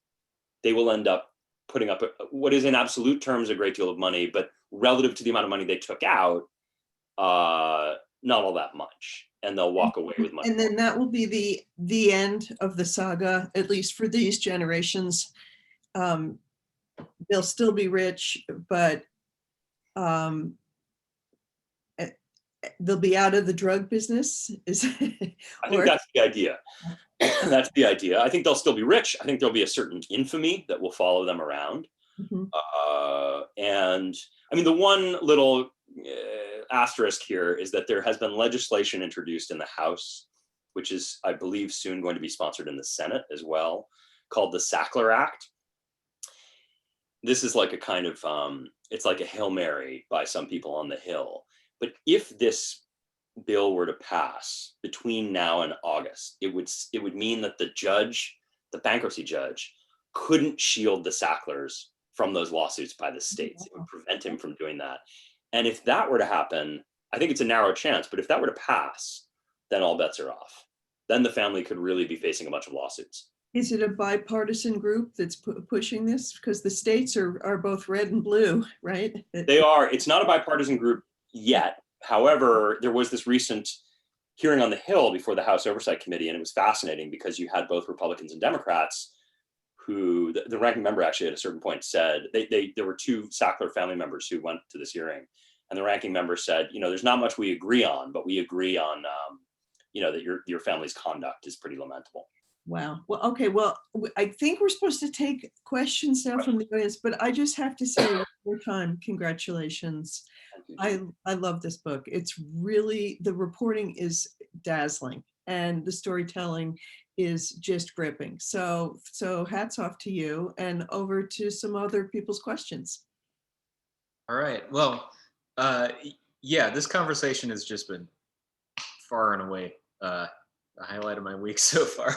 they will end up putting up what is in absolute terms a great deal of money, but relative to the amount of money they took out, not all that much, and they'll walk away with money. And then that will be the end of the saga, at least for these generations. They'll still be rich, but they'll be out of the drug business. I think that's the idea. That's the idea. I think they'll still be rich. I think there'll be a certain infamy that will follow them around. And I mean, the one little asterisk here is that there has been legislation introduced in the House, which is, I believe, soon going to be sponsored in the Senate as well, called the Sackler Act. This is like a kind of, it's like a Hail Mary by some people on the Hill. But if this bill were to pass between now and August, it would mean that the bankruptcy judge, couldn't shield the Sacklers from those lawsuits by the states. It would prevent him from doing that. And if that were to happen, I think it's a narrow chance, but if that were to pass, then all bets are off. Then the family could really be facing a bunch of lawsuits. Is it a bipartisan group that's pushing this? Because the states are both red and blue, right? They are. It's not a bipartisan group yet. However, there was this recent hearing on the Hill before the House Oversight Committee, and it was fascinating because you had both Republicans and Democrats who, the ranking member actually at a certain point said, there were two Sackler family members who went to this hearing, and the ranking member said, there's not much we agree on, but we agree on, that your family's conduct is pretty lamentable. Wow. Well, okay. Well, I think we're supposed to take questions now from the audience, but I just have to say one more time, congratulations. I love this book. It's really, the reporting is dazzling and the storytelling is just gripping. So hats off to you, and over to some other people's questions. All right. Well, yeah, this conversation has just been far and away the highlight of my week so far.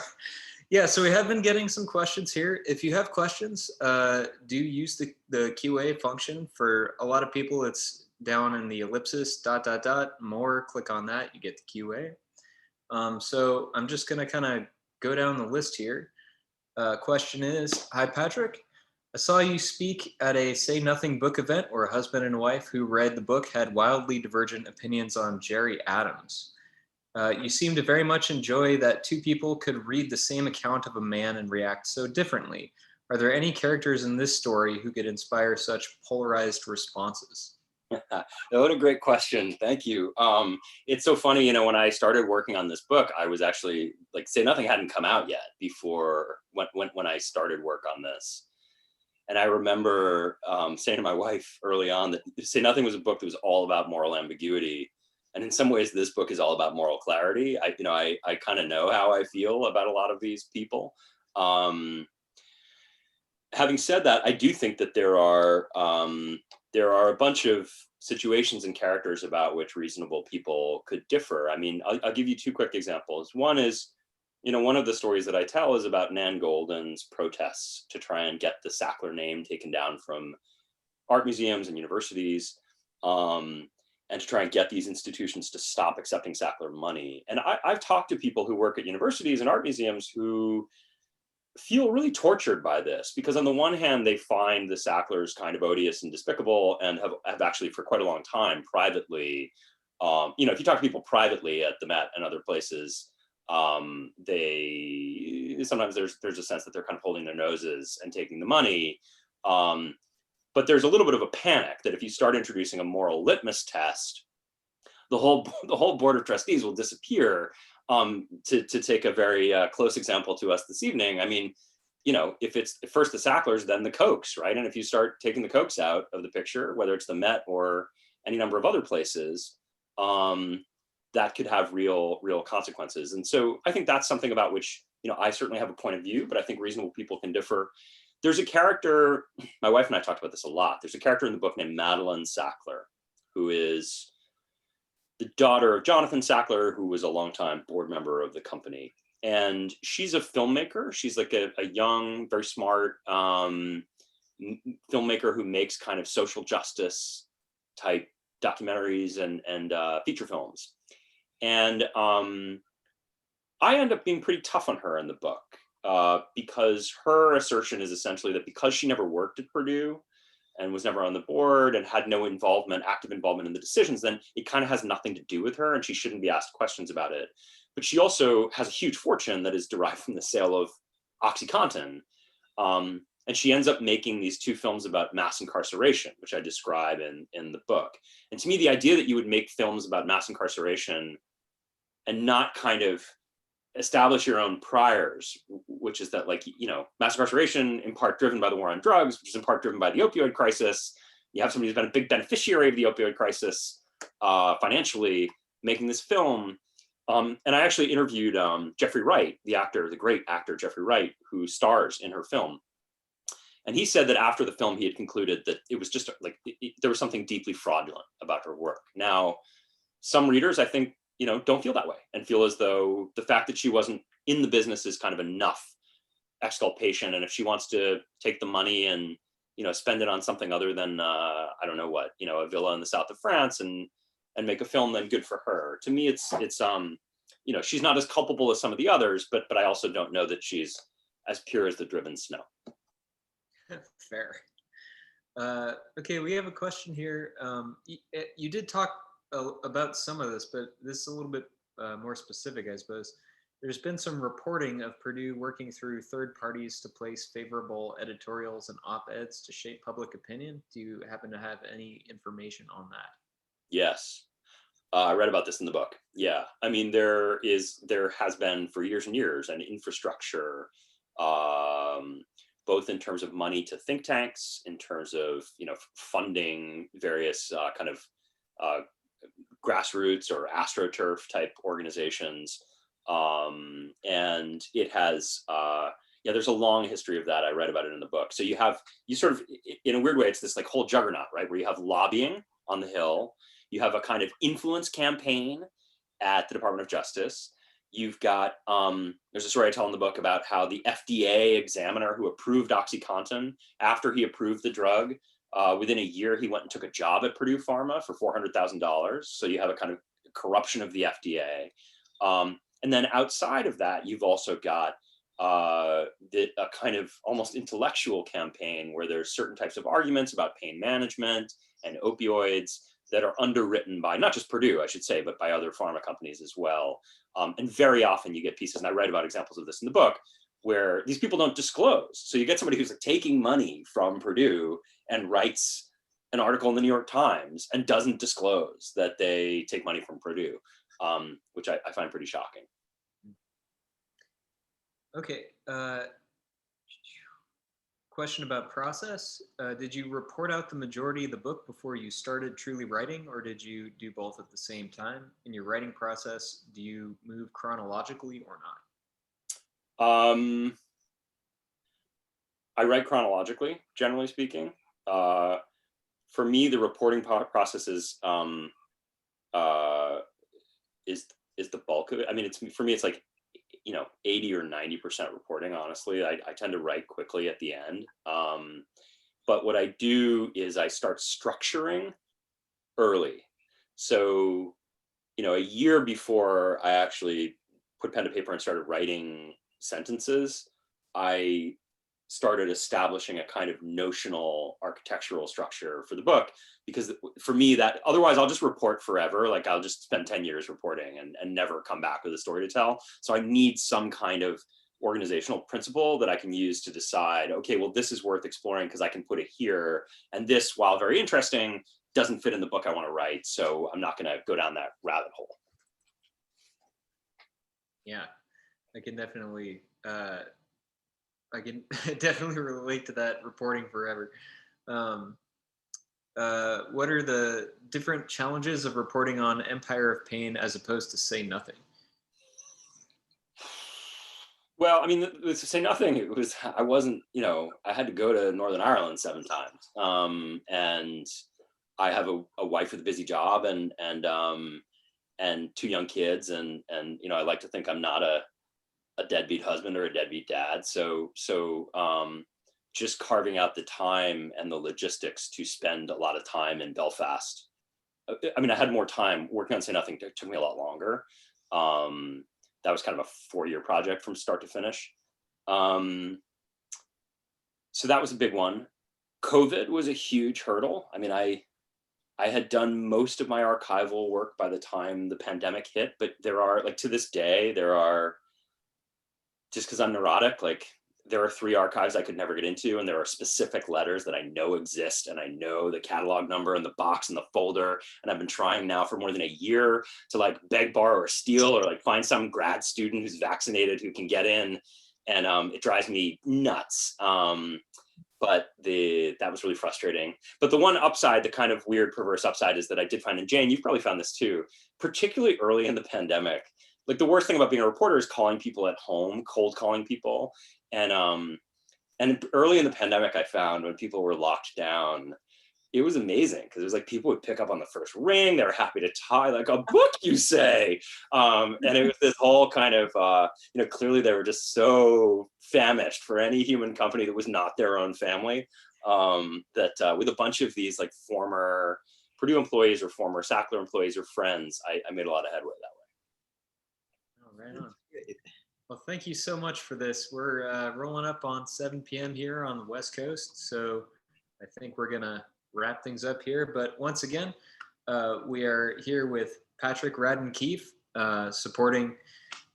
Yeah, so we have been getting some questions here. If you have questions, do use the QA function. For a lot of people, it's down in the ellipsis, ... more, click on that, you get the QA. So I'm just gonna kind of go down the list here. Question is, hi Patrick, I saw you speak at a Say Nothing book event where a husband and wife who read the book had wildly divergent opinions on Jerry Adams. You seem to very much enjoy that two people could read the same account of a man and react so differently. Are there any characters in this story who could inspire such polarized responses? What a great question. Thank you. It's so funny, when I started working on this book, I was actually like, Say Nothing hadn't come out yet before when I started work on this. And I remember saying to my wife early on that Say Nothing was a book that was all about moral ambiguity. And in some ways, this book is all about moral clarity. I kind of know how I feel about a lot of these people. Having said that, I do think that there are a bunch of situations and characters about which reasonable people could differ. I mean, I'll give you two quick examples. One is, one of the stories that I tell is about Nan Golden's protests to try and get the Sackler name taken down from art museums and universities, and to try and get these institutions to stop accepting Sackler money. And I've talked to people who work at universities and art museums who feel really tortured by this, because on the one hand, they find the Sacklers kind of odious and despicable, and have actually for quite a long time privately, if you talk to people privately at the Met and other places, they sometimes there's a sense that they're kind of holding their noses and taking the money. But there's a little bit of a panic that if you start introducing a moral litmus test, the whole board of trustees will disappear. To take a very close example to us this evening, I mean, if it's first the Sacklers, then the Kochs, right? And if you start taking the Kochs out of the picture, whether it's the Met or any number of other places, that could have real consequences. And so I think that's something about which, I certainly have a point of view, but I think reasonable people can differ. There's a character, my wife and I talked about this a lot. There's a character in the book named Madeline Sackler, who is the daughter of Jonathan Sackler, who was a longtime board member of the company. And she's a filmmaker. She's like a young, very smart filmmaker who makes kind of social justice type documentaries and feature films. And I end up being pretty tough on her in the book, because her assertion is essentially that because she never worked at Purdue and was never on the board and had no active involvement in the decisions, then it kind of has nothing to do with her and she shouldn't be asked questions about it. But she also has a huge fortune that is derived from the sale of OxyContin. And she ends up making these two films about mass incarceration, which I describe in the book. And to me, the idea that you would make films about mass incarceration and not kind of establish your own priors, which is that, like, mass incarceration in part driven by the war on drugs, which is in part driven by the opioid crisis. You have somebody who's been a big beneficiary of the opioid crisis financially, making this film. And I actually interviewed Jeffrey Wright, the great actor Jeffrey Wright, who stars in her film. And he said that after the film, he had concluded that it was just like, there was something deeply fraudulent about her work. Now, some readers, I think, don't feel that way and feel as though the fact that she wasn't in the business is kind of enough exculpation. And if she wants to take the money and, spend it on something other than, I don't know what, a villa in the south of France and make a film, then good for her. To me, it's she's not as culpable as some of the others, but I also don't know that she's as pure as the driven snow. Fair. Okay, we have a question here. You did talk about some of this, but this is a little bit more specific, I suppose. There's been some reporting of Purdue working through third parties to place favorable editorials and op-eds to shape public opinion. Do you happen to have any information on that? Yes. I read about this in the book. Yeah. I mean, there has been for years and years an infrastructure, both in terms of money to think tanks, in terms of, funding various kind of grassroots or AstroTurf type organizations. And it has, there's a long history of that. I read about it in the book. So you sort of, in a weird way, it's this like whole juggernaut, right? Where you have lobbying on the Hill, you have a kind of influence campaign at the Department of Justice. You've got, there's a story I tell in the book about how the FDA examiner who approved OxyContin, after he approved the drug, within a year, he went and took a job at Purdue Pharma for $400,000. So you have a kind of corruption of the FDA. And then outside of that, you've also got a kind of almost intellectual campaign where there's certain types of arguments about pain management and opioids that are underwritten by not just Purdue, I should say, but by other pharma companies as well. And very often you get pieces, and I write about examples of this in the book, where these people don't disclose. So you get somebody who's like taking money from Purdue and writes an article in the New York Times and doesn't disclose that they take money from Purdue, which I find pretty shocking. Okay. Question about process. Did you report out the majority of the book before you started truly writing, or did you do both at the same time? In your writing process, do you move chronologically or not? I write chronologically, generally speaking. For me, the reporting process is the bulk of it. I mean, for me, it's like, 80 or 90% reporting, honestly. I tend to write quickly at the end. But what I do is I start structuring early. So, a year before I actually put pen to paper and started writing sentences, I started establishing a kind of notional architectural structure for the book, because for me, that otherwise I'll just report forever. Like I'll just spend 10 years reporting and never come back with a story to tell. So I need some kind of organizational principle that I can use to decide, okay, well, this is worth exploring because I can put it here. And this, while very interesting, doesn't fit in the book I want to write. So I'm not going to go down that rabbit hole. Yeah, I can definitely relate to that reporting forever. What are the different challenges of reporting on Empire of Pain as opposed to Say Nothing? Well, I mean, to Say Nothing, I wasn't, I had to go to Northern Ireland 7 times. And I have a wife with a busy job and 2 young kids. And I like to think I'm not a deadbeat husband or a deadbeat dad. So just carving out the time and the logistics to spend a lot of time in Belfast. I mean, I had more time working on Say Nothing. It took me a lot longer. That was kind of a 4-year project from start to finish. So that was a big one. COVID was a huge hurdle. I mean, I had done most of my archival work by the time the pandemic hit, but there are, like, to this day, just because I'm neurotic, like, there are 3 archives I could never get into, and there are specific letters that I know exist, and I know the catalog number and the box and the folder, and I've been trying now for more than a year to, like, beg, borrow, or steal, or like find some grad student who's vaccinated who can get in, and it drives me nuts. But that was really frustrating. But the one upside, the kind of weird, perverse upside, is that I did find, and Jane, you've probably found this too, particularly early in the pandemic, like, the worst thing about being a reporter is calling people at home, cold calling people. And early in the pandemic, I found when people were locked down, it was amazing, because it was like people would pick up on the first ring. They were happy to tie, like, a book, you say. And it was this whole kind of, clearly they were just so famished for any human company that was not their own family, that with a bunch of these, like, former Purdue employees or former Sackler employees or friends, I made a lot of headway that way. Oh, right on. Well, thank you so much for this. We're rolling up on 7 p.m. here on the West Coast, so I think we're going to wrap things up here. But once again, we are here with Patrick Radden Keefe, supporting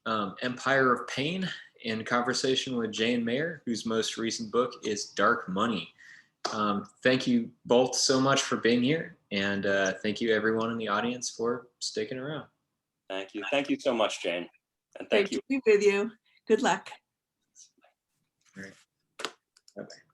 Empire of Pain, in conversation with Jane Mayer, whose most recent book is Dark Money. Thank you both so much for being here, and thank you everyone in the audience for sticking around. Thank you. Thank you so much, Jane. And thank you. Great to be with you. Good luck. All right. Bye-bye.